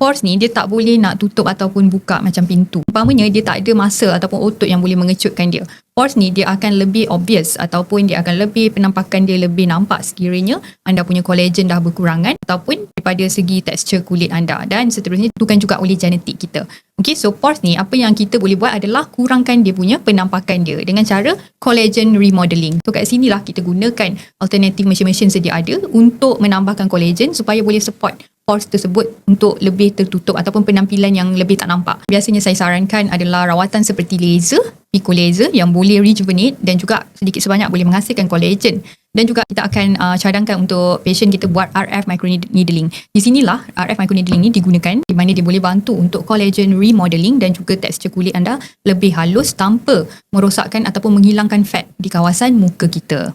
pores ni dia tak boleh nak tutup ataupun buka macam pintu. Umpamanya dia tak ada masa ataupun otot yang boleh mengecutkan dia. Pores ni dia akan lebih obvious ataupun dia akan lebih penampakan dia lebih nampak sekiranya anda punya collagen dah berkurangan ataupun daripada segi tekstur kulit anda, dan seterusnya tentukan juga oleh genetik kita. Okay, so pores ni apa yang kita boleh buat adalah kurangkan dia punya penampakan dia dengan cara collagen remodeling. So kat sinilah kita gunakan alternative mesin-mesin sedia ada untuk menambahkan collagen supaya boleh support pores tersebut untuk lebih tertutup ataupun penampilan yang lebih tak nampak. Biasanya saya sarankan adalah rawatan seperti laser, pico laser yang boleh rejuvenate dan juga sedikit sebanyak boleh menghasilkan collagen. Dan juga kita akan cadangkan untuk pasien kita buat RF microneedling. Di sinilah RF microneedling ni digunakan di mana dia boleh bantu untuk collagen remodeling dan juga tekstur kulit anda lebih halus tanpa merosakkan ataupun menghilangkan fat di kawasan muka kita.